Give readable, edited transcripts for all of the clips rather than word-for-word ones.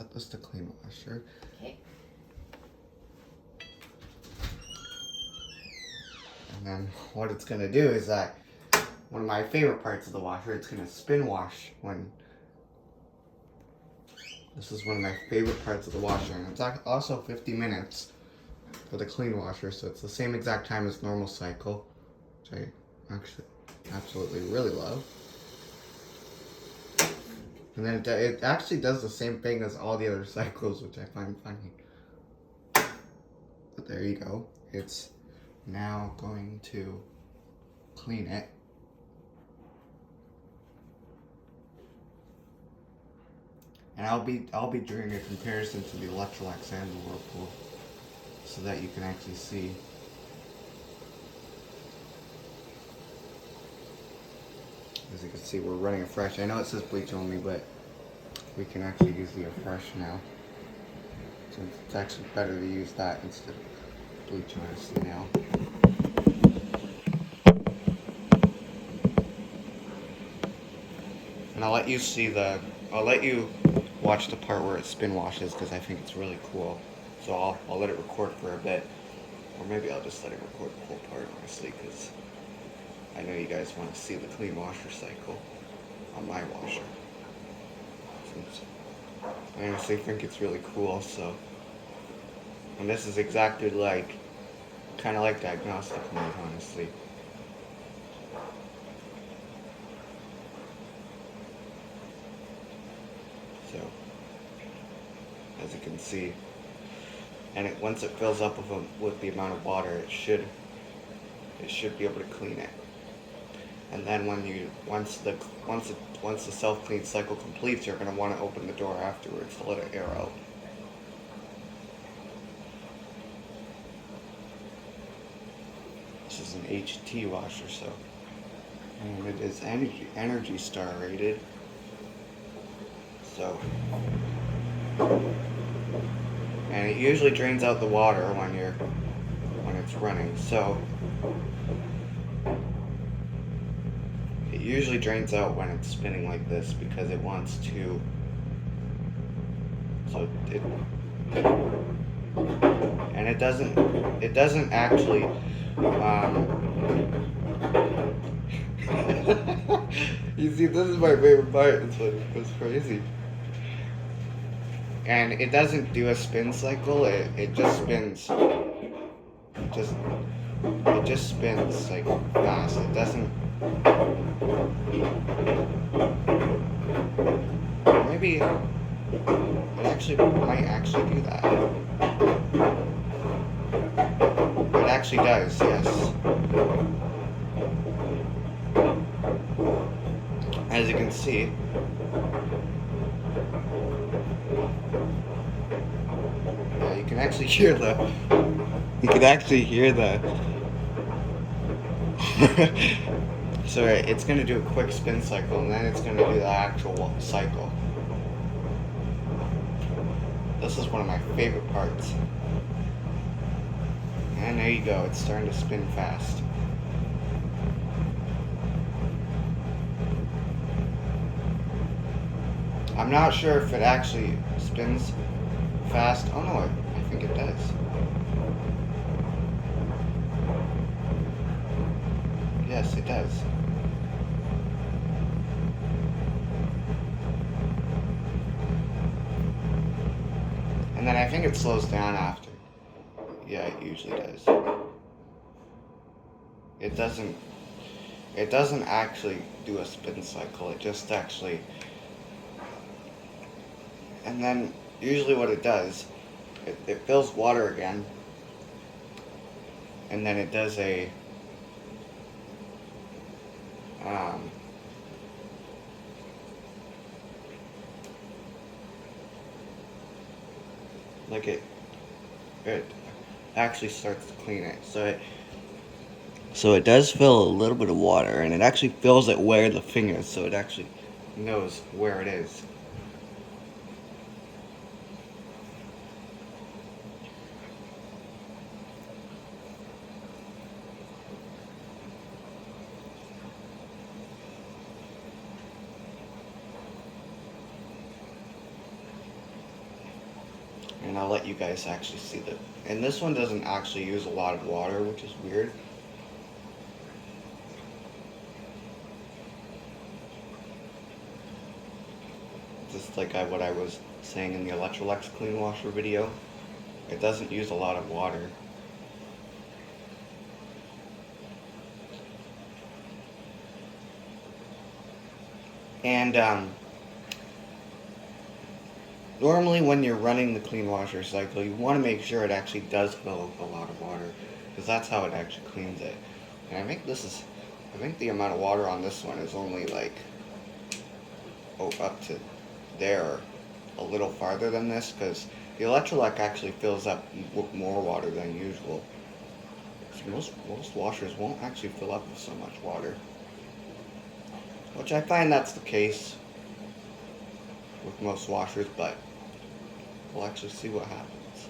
set this to clean washer. Okay. And then what it's gonna do is that one of my favorite parts of the washer, it's gonna spin wash when. This is one of my favorite parts of the washer, and it's also 50 minutes for the clean washer, so it's the same exact time as normal cycle, which I actually absolutely really love. And then it actually does the same thing as all the other cycles, which I find funny. But there you go. It's now going to clean it. And I'll be doing a comparison to the Electrolux and the Whirlpool, so that you can actually see. As you can see, we're running a fresh. I know it says bleach only, but we can actually use the fresh now. So it's actually better to use that instead of bleach, honestly, now. And I'll let you watch the part where it spin washes, because I think it's really cool. So I'll let it record for a bit, or maybe I'll just let it record the whole part, honestly, because I know you guys want to see the clean washer cycle on my washer. I honestly think it's really cool. So, and this is exactly like, kind of like diagnostic mode, honestly. So, as you can see, and once it fills up with the amount of water, it should be able to clean it. And then once the self-clean cycle completes, you're going to want to open the door afterwards to let it air out. This is an HT washer, so, and it is Energy Star rated. So, and it usually drains out the water when it's running. So it usually drains out when it's spinning like this, because it wants to. So and it doesn't actually. You see, this is my favorite part. It's crazy. And it doesn't do a spin cycle. It just spins. It just spins like fast. It doesn't. Maybe it actually might actually do that. It actually does, yes. As you can see, yeah, you can actually hear the. So it's going to do a quick spin cycle, and then it's going to do the actual cycle. This is one of my favorite parts. And there you go, it's starting to spin fast. I'm not sure if it actually spins fast. Oh no, I think it does. Yes, it does. And then I think it slows down after. Yeah, it usually does. It doesn't actually do a spin cycle. It just actually. And then usually what it does, it fills water again, and then it does a like it actually starts to clean it. So it does fill a little bit of water, and it actually fills it where the thing is, so it actually knows where it is. And I'll let you guys actually see the, and this one doesn't actually use a lot of water, which is weird. Just like what I was saying in the Electrolux Clean Washer video, it doesn't use a lot of water. And normally when you're running the clean washer cycle, you want to make sure it actually does fill up a lot of water, because that's how it actually cleans it. And I think the amount of water on this one is only like, up to there, a little farther than this, because the Electrolux actually fills up with more water than usual. So most washers won't actually fill up with so much water, which I find that's the case with most washers, but we'll actually see what happens.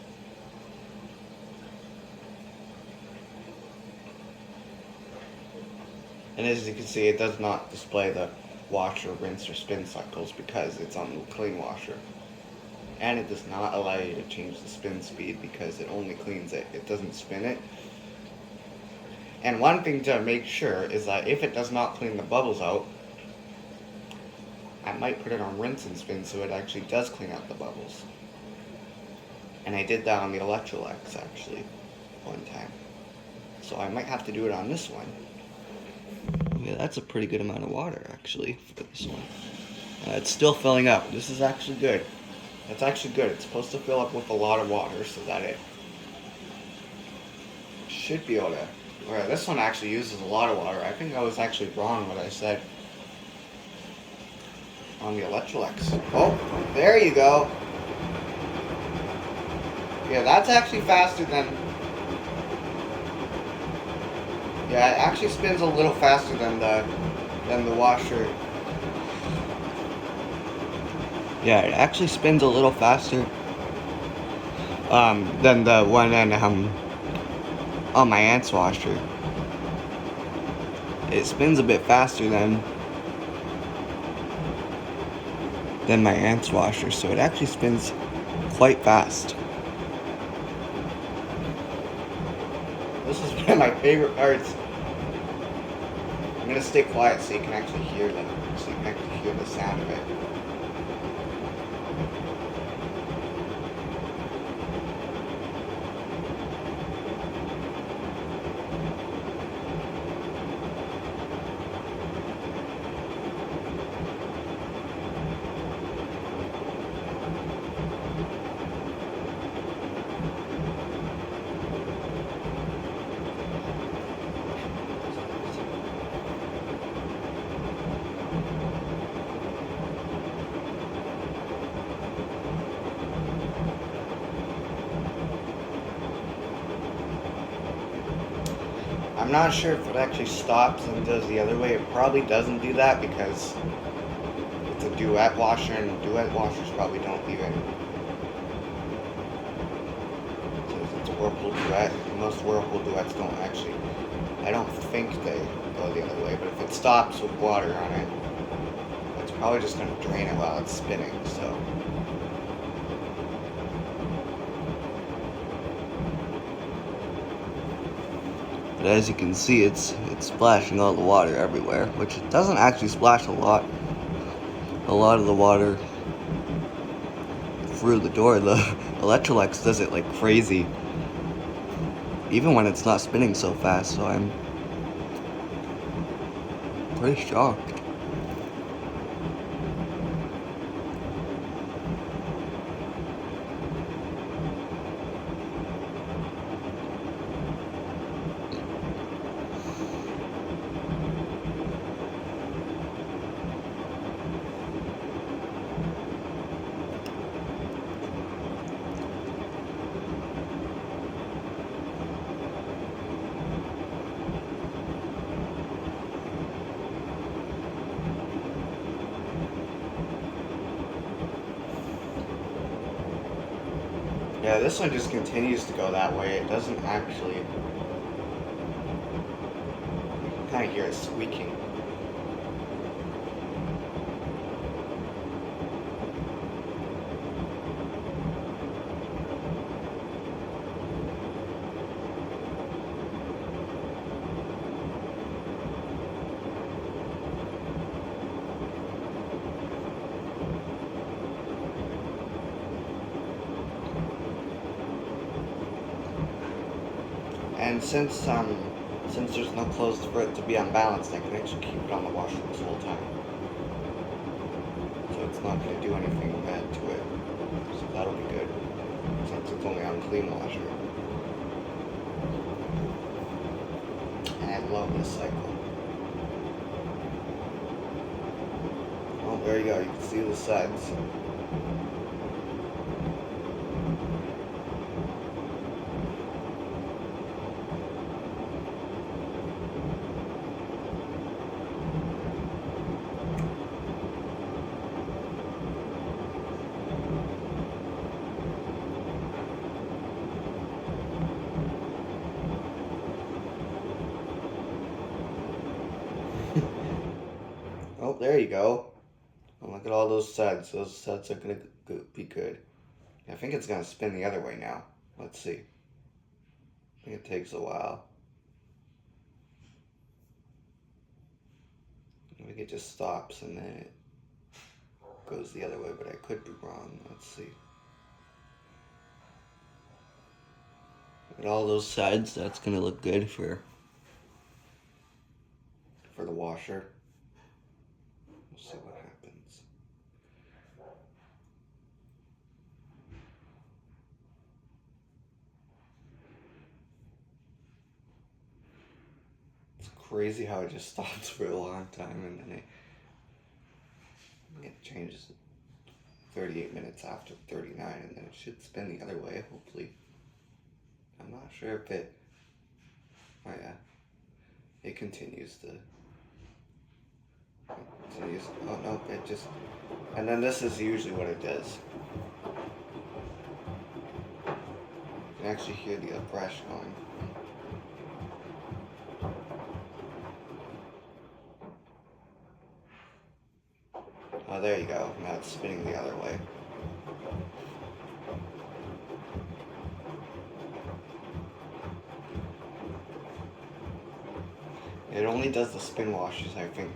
And as you can see, it does not display the washer, rinse, or spin cycles because it's on the clean washer. And it does not allow you to change the spin speed because it only cleans it. It doesn't spin it. And one thing to make sure is that if it does not clean the bubbles out, I might put it on rinse and spin so it actually does clean out the bubbles. And I did that on the Electrolux actually one time. So I might have to do it on this one. Yeah, that's a pretty good amount of water actually for this one. It's still filling up. This is actually good. That's actually good. It's supposed to fill up with a lot of water so that it should be able to. Alright, this one actually uses a lot of water. I think I was actually wrong what I said on the Electrolux. Oh, there you go. Yeah, that's actually faster than. Yeah, it actually spins a little faster than the washer. Yeah, it actually spins a little faster than the one on my aunt's washer. It spins a bit faster than my aunt's washer, so it actually spins quite fast. This is one of my favorite parts. I'm gonna stay quiet so you can actually hear the sound of it. I'm not sure if it actually stops and does the other way. It probably doesn't do that because it's a duet washer, and duet washers probably don't even. It's a Whirlpool duet. Most Whirlpool duets don't actually. I don't think they go the other way, but if it stops with water on it, it's probably just going to drain it while it's spinning. So. But as you can see, it's splashing all the water everywhere, which it doesn't actually splash a lot. A lot of the water through the door. The Electrolux does it like crazy, even when it's not spinning so fast, so I'm pretty shocked. Yeah, this one just continues to go that way. It doesn't actually. You can kind of hear it squeaking. And since there's no clothes for it to be unbalanced, I can actually keep it on the washer this whole time. So it's not going to do anything bad to it. So that'll be good, since it's only on Clean Washer. And I love this cycle. Oh, there you go. You can see the sides. Oh, there you go. And look at all those suds. Those suds are going to be good. I think it's going to spin the other way now. Let's see. I think it takes a while. I think it just stops and then it goes the other way, but I could be wrong. Let's see. Look at all those sides. That's going to look good for the washer. We'll see what happens. It's crazy how it just stops for a long time and then it changes 38 minutes after 39 and then it should spin the other way, hopefully. I'm not sure if it... Oh yeah. It continues to... Oh no, it just... And then this is usually what it does. You can actually hear the brush going. Oh, there you go. Now it's spinning the other way. It only does the spin washes, I think,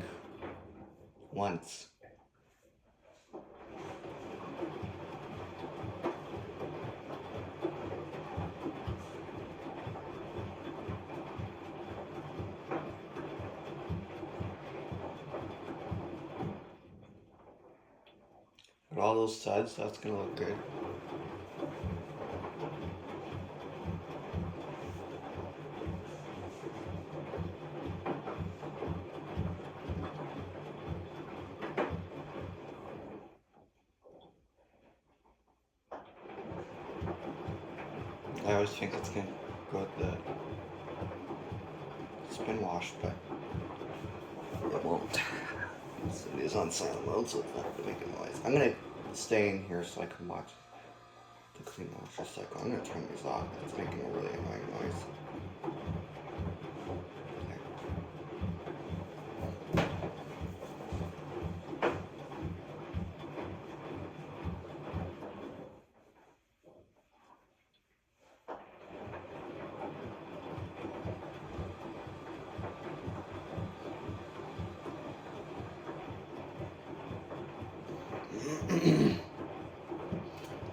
once. But all those suds, that's gonna look good. I always think it's gonna go with the spin wash, but it won't. It is on silent mode, so it's not gonna make a noise. I'm gonna stay in here so I can watch the clean washer cycle. I'm gonna turn these off. It's making a really annoying noise.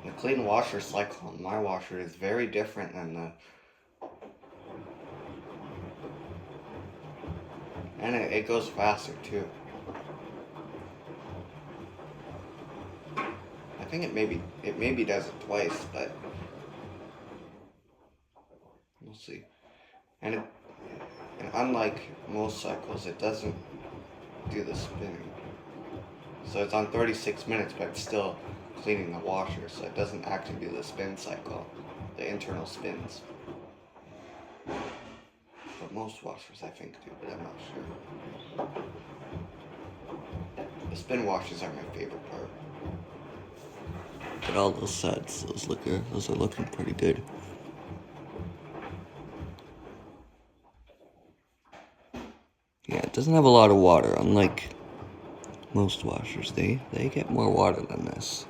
The clean washer cycle on my washer is very different than the... And it goes faster too. I think it maybe does it twice, but we'll see. And unlike most cycles, it doesn't do the spinning. So it's on 36 minutes, but it's still cleaning the washer, so it doesn't actually do the spin cycle, the internal spins. But most washers I think do, but I'm not sure. The spin washers are my favorite part. But all those suds, those are looking pretty good. Yeah, it doesn't have a lot of water, unlike most washers. They get more water than this.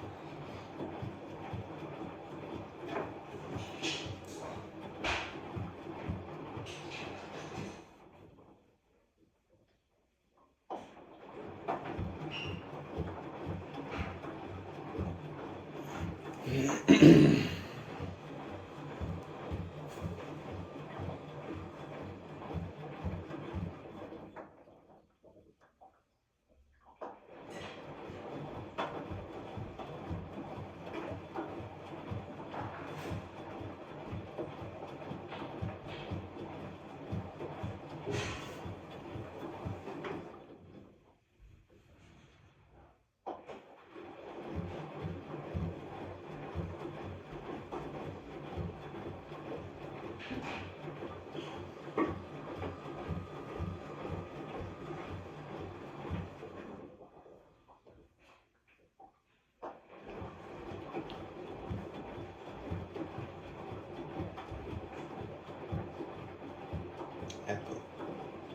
Echo.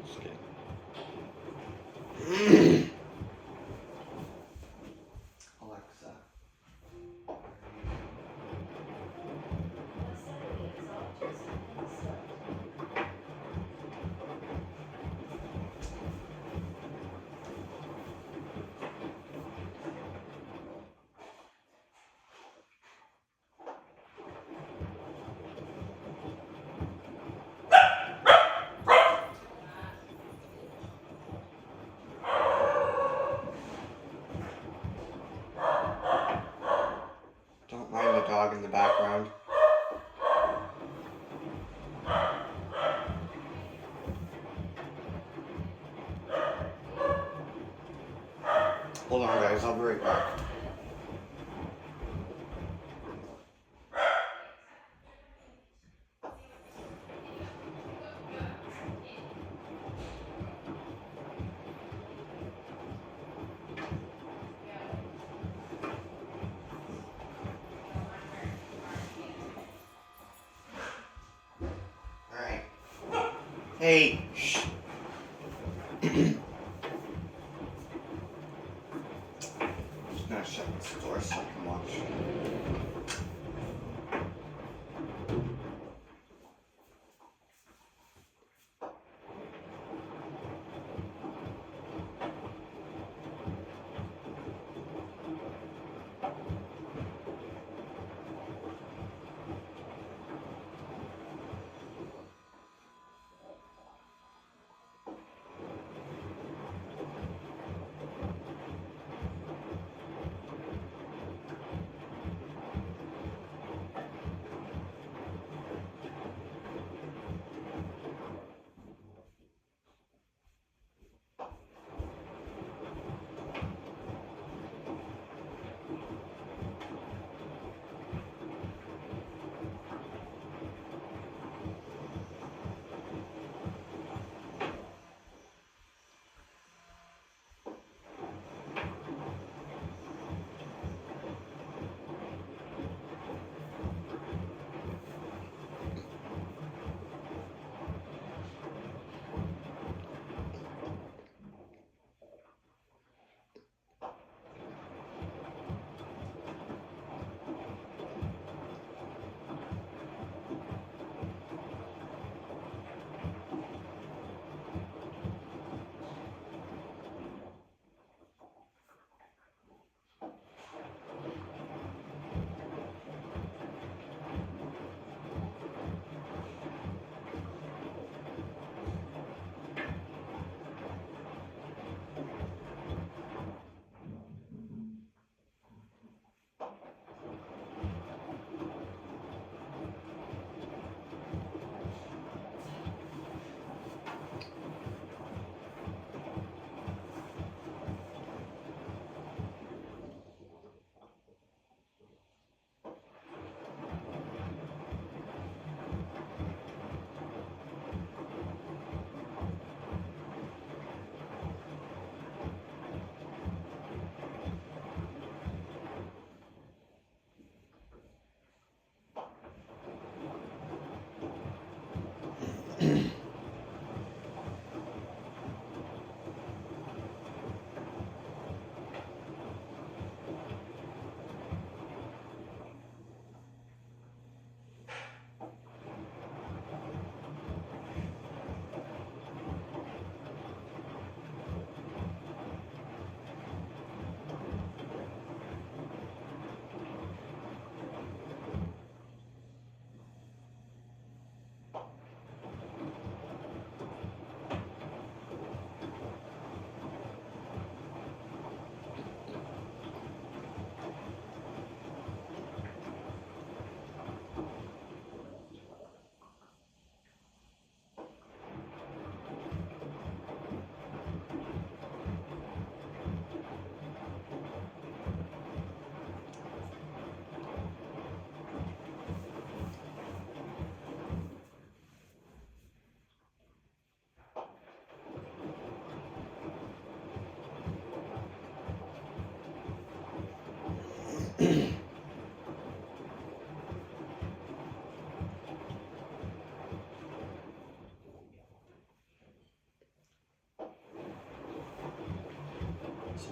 Just kidding. Alexa. Don't mind the dog in the background. Hold on, guys. I'll be right back. Alright. Hey, shh. Just gonna shut this door so I can watch.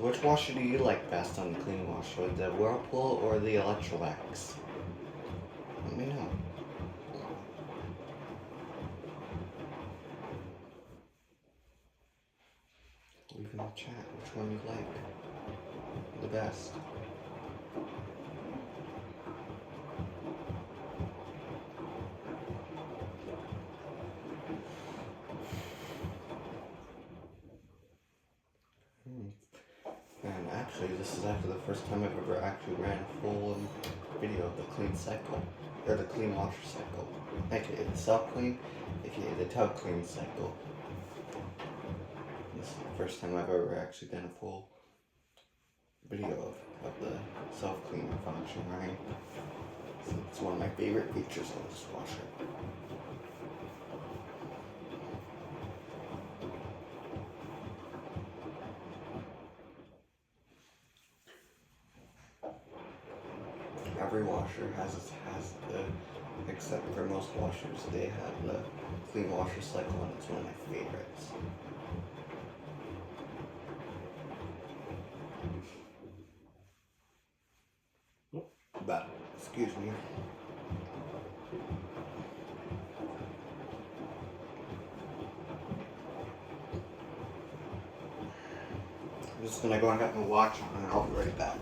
which washer do you like best on the clean washer? The Whirlpool or the Electrolux? Let me know. Leave in the chat which one you like the best. And actually, this is after the first time I've ever actually ran a full video of the clean cycle, or the clean washer cycle. Aka the self clean, aka the tub clean cycle. This is the first time I've ever actually done a full video of the self clean function running. So it's one of my favorite features of this washer. Every washer has the, except for most washers, they have the clean washer cycle, and it's one of my favorites. But, excuse me. I'm just gonna go and get my watch on and I'll be right back.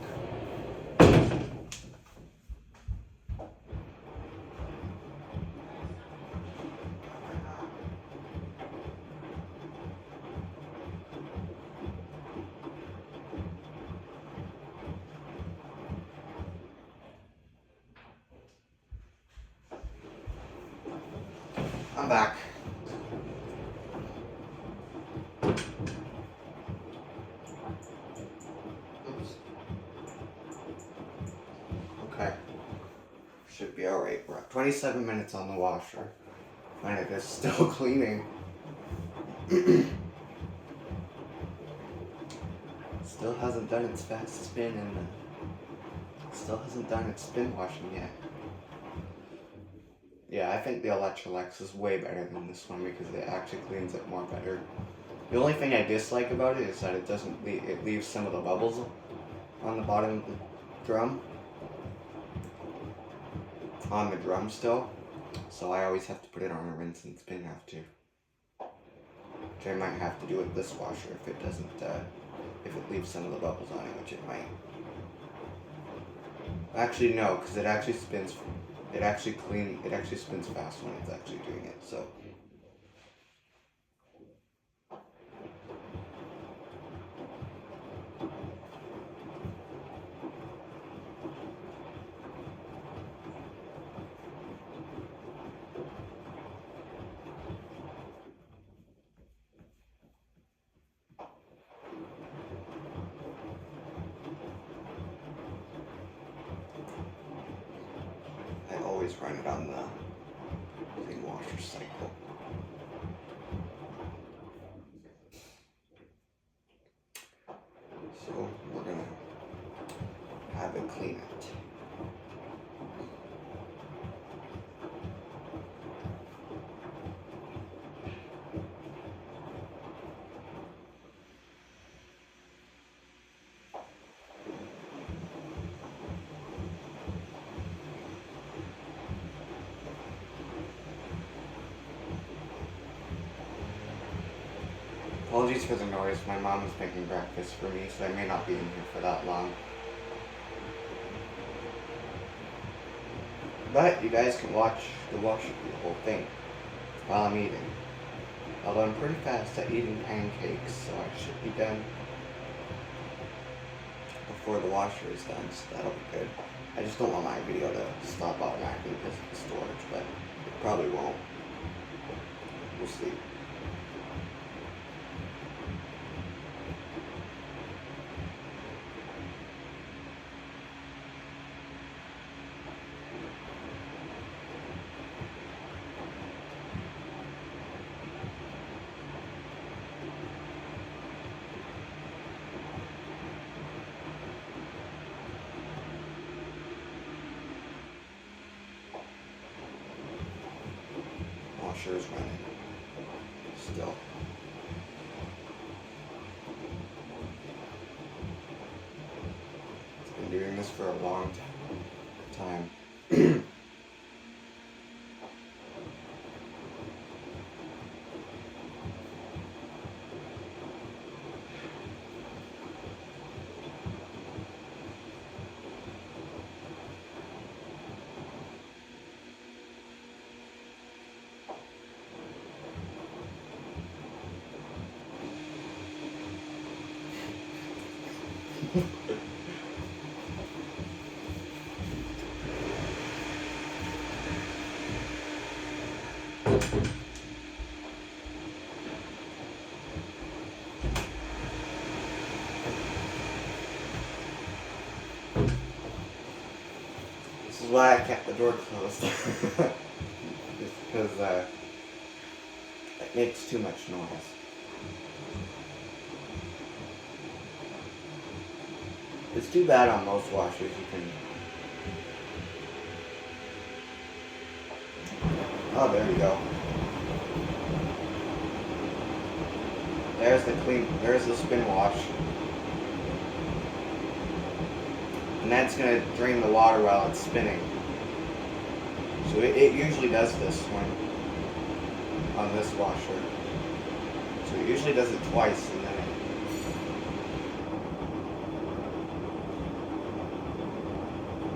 I'm back. Oops. Okay. Should be alright. We're at 27 minutes on the washer. And it is still cleaning. Still hasn't done its fast spin and still hasn't done its spin washing yet. Yeah, I think the Electrolux is way better than this one because it actually cleans it more better. The only thing I dislike about it is that it doesn't it leaves some of the bubbles on the bottom of the drum. On the drum still. So I always have to put it on a rinse and spin after. Which I might have to do with this washer if it doesn't if it leaves some of the bubbles on it, which it might. Actually no, because it actually spins. It actually spins fast when it's actually doing it, so. I always run it on the clean washer cycle. So we're gonna have it clean it. Apologies for the noise, my mom is making breakfast for me, so I may not be in here for that long. But you guys can watch the whole thing while I'm eating. Although I'm pretty fast at eating pancakes, so I should be done before the washer is done, so that'll be good. I just don't want my video to stop automatically because of the storage, but it probably won't. We'll see. Washer is running still. doing this for a long time. This is why I kept the door closed. Just because it makes too much noise. It's too bad on most washers you can... Oh, there you go. There's the spin wash. And that's going to drain the water while it's spinning. So it usually does this when on this washer. So it usually does it twice and then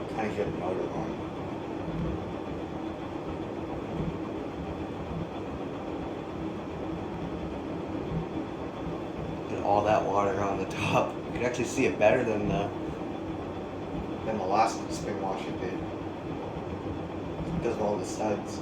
it kind of get the motor on. Get all that water on the top. You can actually see it better than the last spin washer did. Because of all the suds.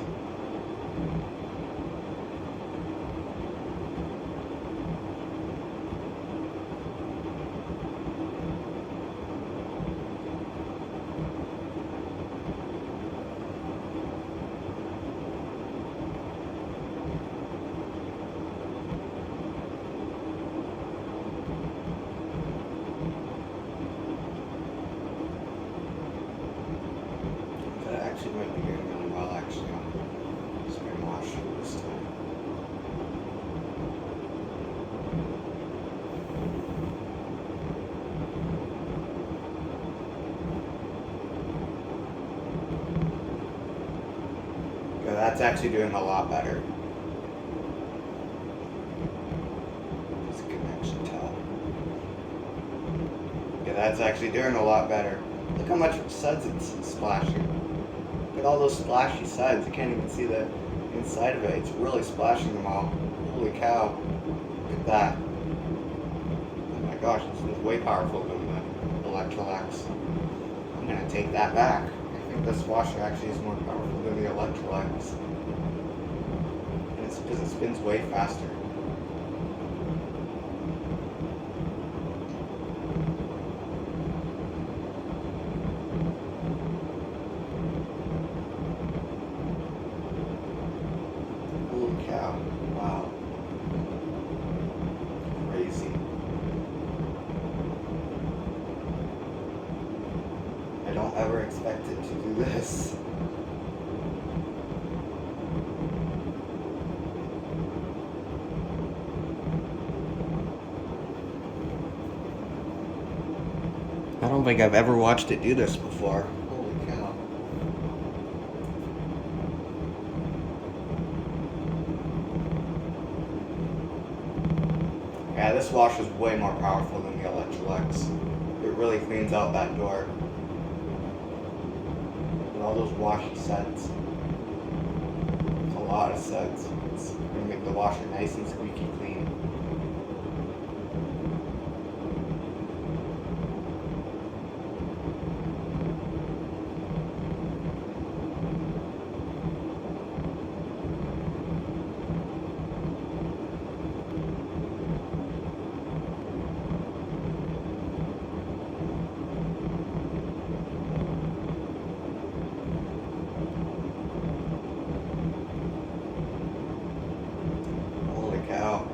Actually might be doing really well actually on spin wash this time. Yeah, that's actually doing a lot better. As you can actually tell. Yeah, that's actually doing a lot better. Look how much suds it's splashing. Look at all those splashy sides. You can't even see the inside of it. It's really splashing them all. Holy cow. Look at that. Oh my gosh, this is way powerful than the Electrolux. I'm going to take that back. I think this washer actually is more powerful than the Electrolux. And it's because it spins way faster. Holy cow. Wow. Crazy. I don't ever expect it to do this. I don't think I've ever watched it do this before. Holy cow. Yeah, this washer is way more powerful than the Electrolux. It really cleans out that door. And all those washy suds. It's a lot of suds. It's going to make the washer nice and squeaky clean. Holy cow.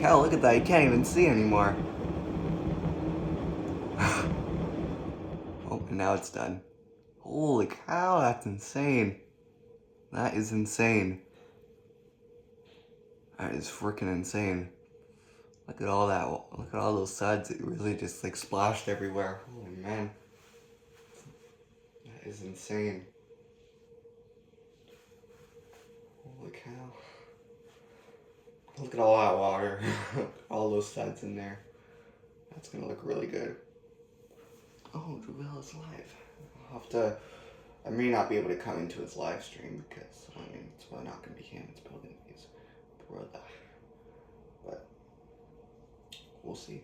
cow, look at that, you can't even see anymore. Oh, and now it's done. Holy cow, that's insane. That is insane. That is freaking insane. Look at all that, look at all those suds. It really just like splashed everywhere. Holy man. That is insane. Holy cow. Look at all that water. All those suds in there. That's gonna look really good. Oh, Drubel is live. I'll have to, I may not be able to come into his live stream because, I mean, it's probably not gonna be him, it's probably gonna be his brother. But, we'll see.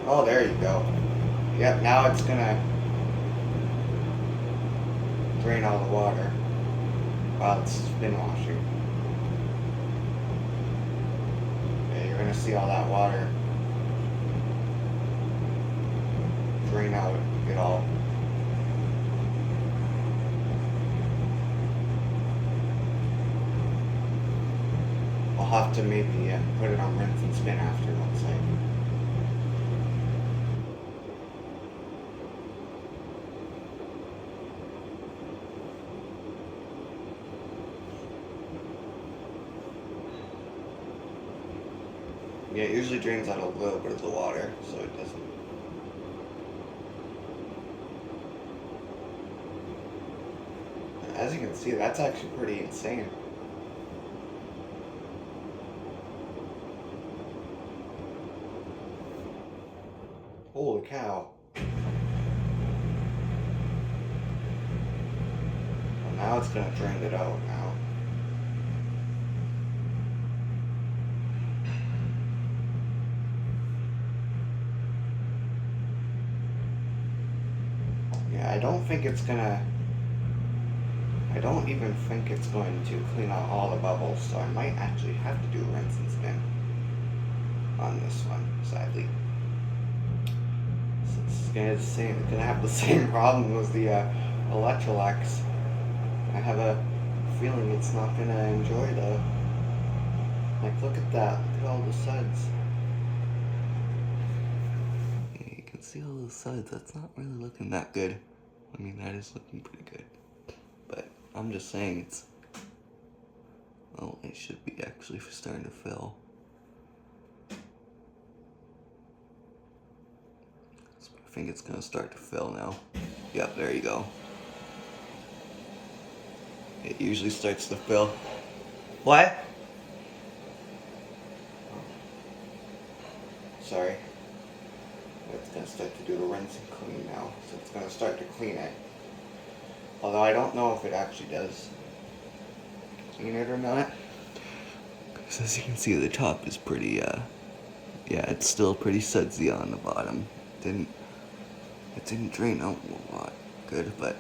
Oh, there you go. Yep, now it's gonna drain all the water while it's spin washing. Yeah, you're gonna see all that water drain out it all. I'll have to maybe put it on rinse and spin after once yeah, it usually drains out a little bit of the water, so it doesn't. As you can see, that's actually pretty insane. Holy cow. Well, now it's gonna drain it out now. Yeah, I don't even think it's going to clean out all the bubbles, so I might actually have to do a rinse and spin on this one, sadly. So it's gonna have the same problem as the Electrolux. I have a feeling it's not gonna enjoy the, like, look at that, look at all the suds. Yeah, you can see all those suds, that's not really looking that good. I mean, that is looking pretty good. But I'm just saying it's, well, it should be actually starting to fill. So I think it's gonna start to fill now. Yep, there you go. It usually starts to fill. What? Sorry. It's gonna start to do the rinse and clean now, so it's gonna start to clean it. Although I don't know if it actually does clean it or not. Because as you can see, the top is pretty, yeah, it's still pretty sudsy on the bottom. It didn't drain out a lot good, but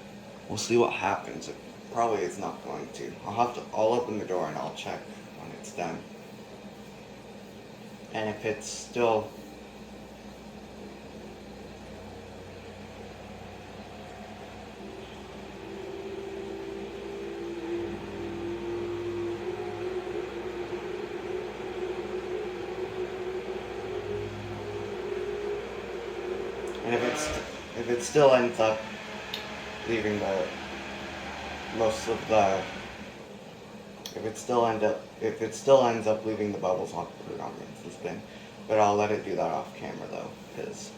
we'll see what happens. It probably is not going to. I'll open the door and I'll check when it's done. And if it's still, and if it still ends up leaving the most of the, if it still ends up leaving the bubbles, I'll put it on rinse and spin. But I'll let it do that off camera though, because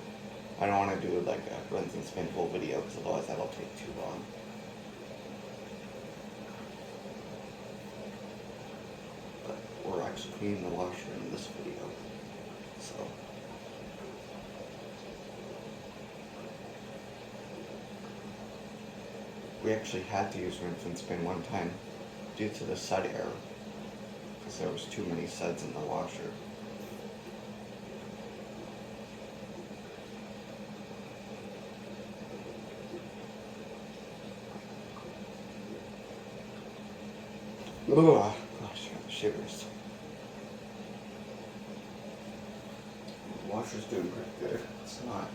I don't want to do like a rinse and spin full video, because otherwise that'll take too long. But we're actually cleaning the washer in this video, so. We actually had to use rinse and spin one time due to the sud error, because there was too many suds in the washer. Ugh, gosh, I got the shivers. The washer's doing pretty good. It's not.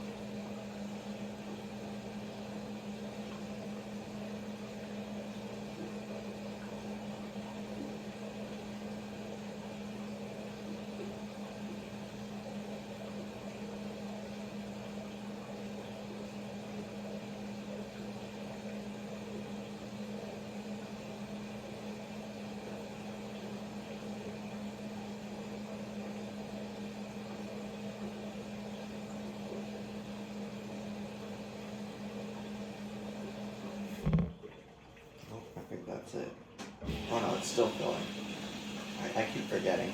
I think that's it. Oh no, it's still filling. I keep forgetting.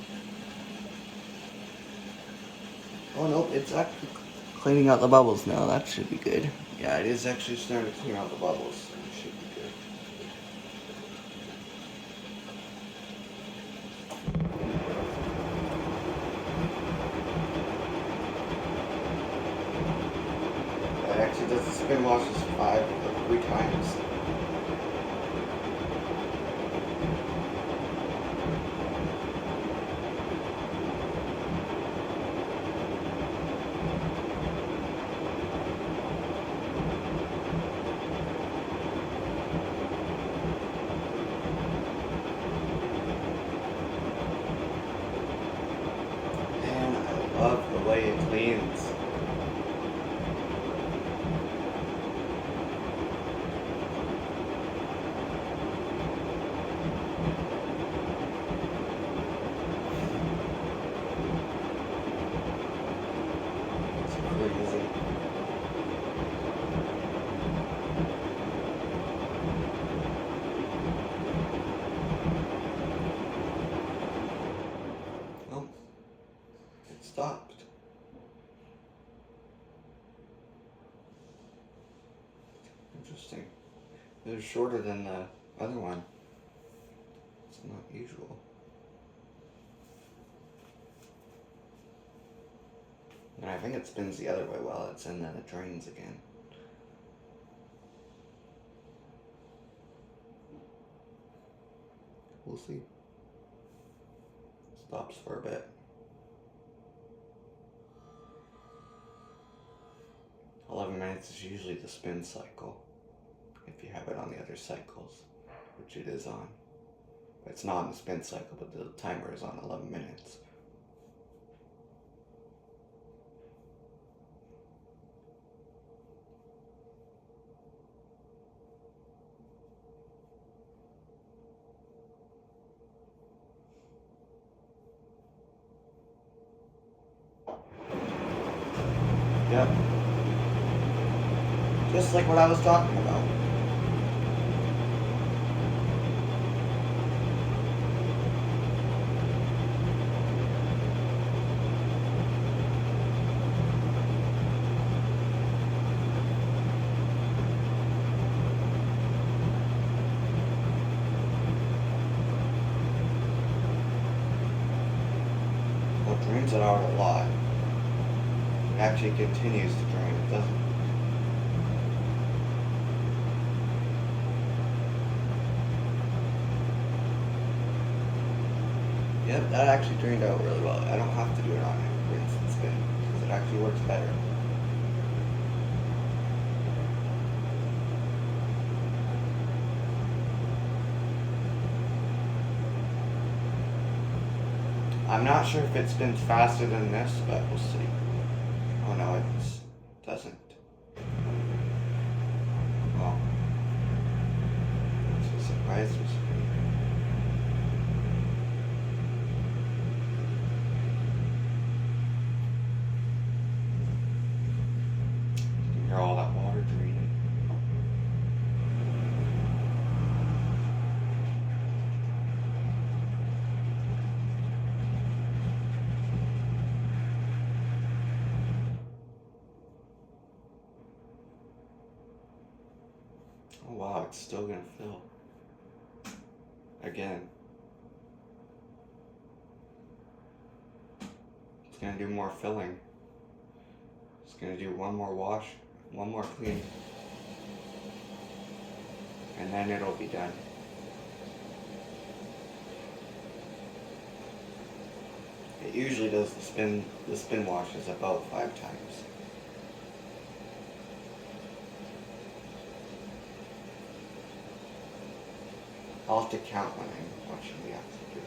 Oh no, it's actually cleaning out the bubbles now. That should be good. Yeah, it is actually starting to clean out the bubbles. It should be good. It actually does the spin washes 3 times. Love the way it cleans. It's crazy. Oh, it stopped. Interesting. It was shorter than the other one. It's not usual. And I think it spins the other way while it's in, then it drains again. We'll see. Stops for a bit. 11 minutes is usually the spin cycle, if you have it on the other cycles, which it is on. But it's not on the spin cycle, but the timer is on 11 minutes. Yep. Just like what I was talking about. Well, it drains it out a lot. It actually continues to drain, it doesn't. Yep, that actually drained out really well. I don't have to do it on it, rinse and spin, because it actually works better. I'm not sure if it spins faster than this, but we'll see. Oh no, it doesn't. Well, it's a surprise. You can hear all that water draining. Oh wow, it's still gonna fill. Again. It's gonna do more filling. It's gonna do one more wash, one more clean. And then it'll be done. It usually does the spin washes about 5 times. I'll have to count when I'm watching the actual video.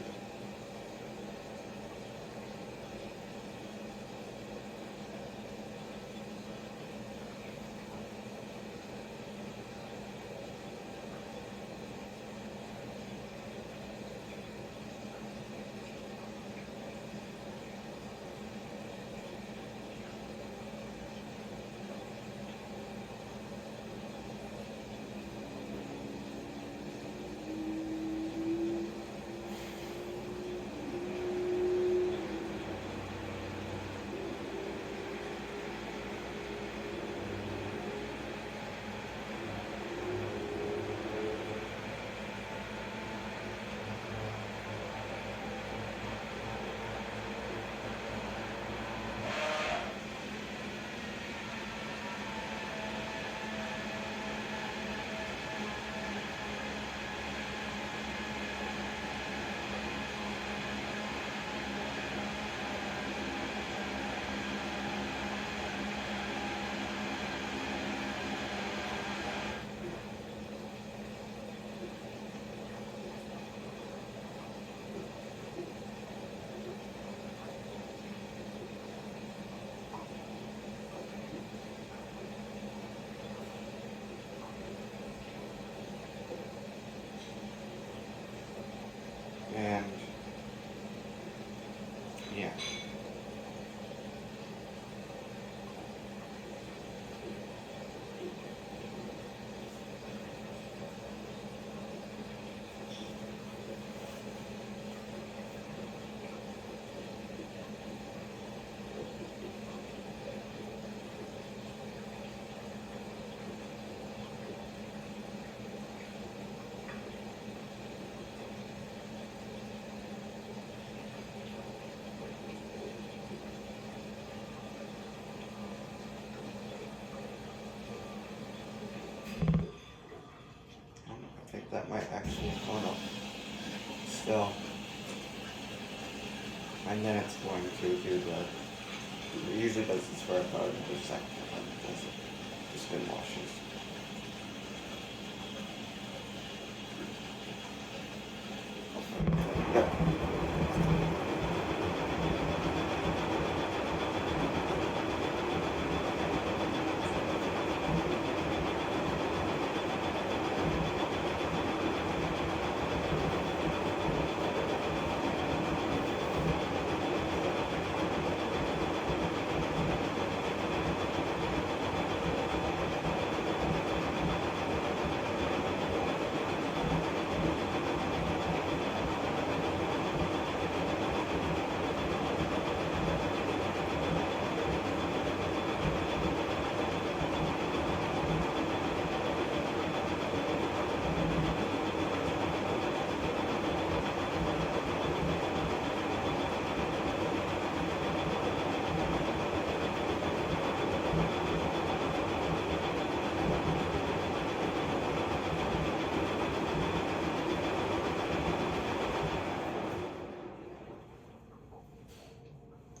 And yeah. I think that might actually clean up. Still, and then it's going to do it usually does this for about another second, and then it does the spin washes. Yep.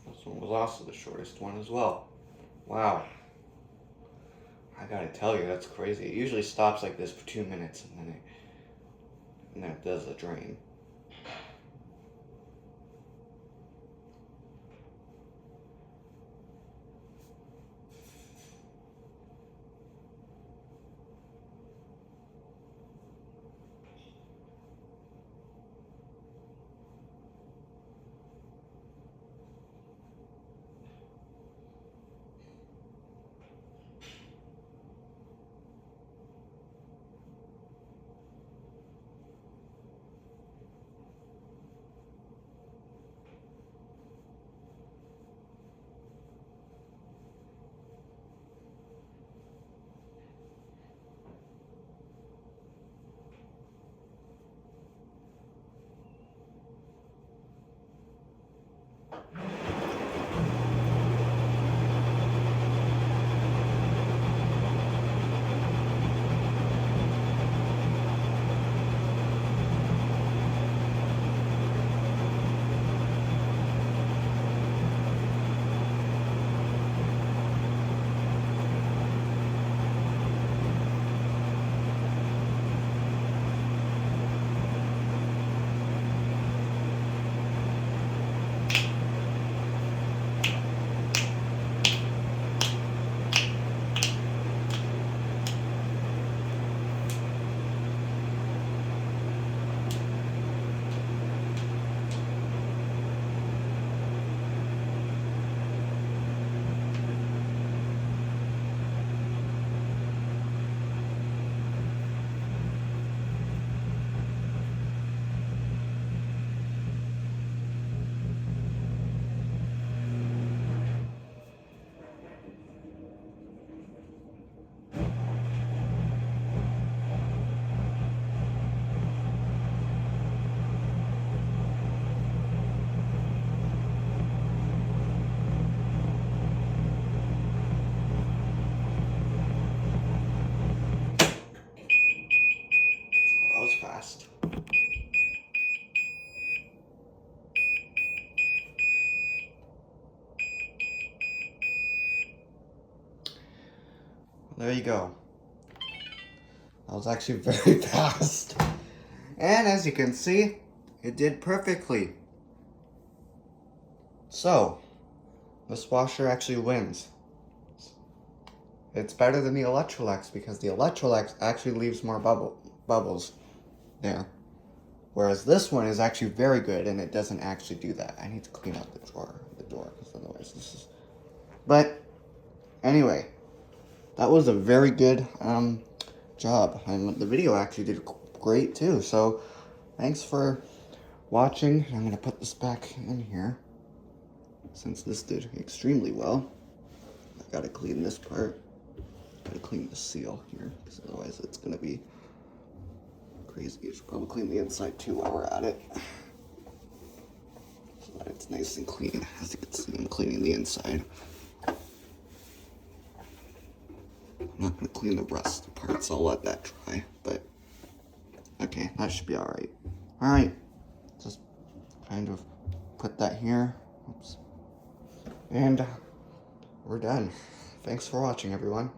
This one was also the shortest one as well. Wow. I gotta tell you, that's crazy. It usually stops like this for 2 minutes and then it does the drain. There you go. That was actually very fast. And as you can see, it did perfectly. So, this washer actually wins. It's better than the Electrolux because the Electrolux actually leaves more bubbles there. Whereas this one is actually very good and it doesn't actually do that. I need to clean out the door, because otherwise this is... But, anyway, that was a very good job. And the video actually did great too. So, thanks for watching. I'm going to put this back in here, since this did extremely well. I gotta clean this part. Gotta clean the seal here, because otherwise it's gonna be crazy. You should probably clean the inside too while we're at it, so that it's nice and clean. As you can see, I'm cleaning the inside. I'm not gonna clean the rust parts. I'll let that dry. But okay, that should be all right. All right, just kind of put that here. Oops. And we're done. Thanks for watching, everyone.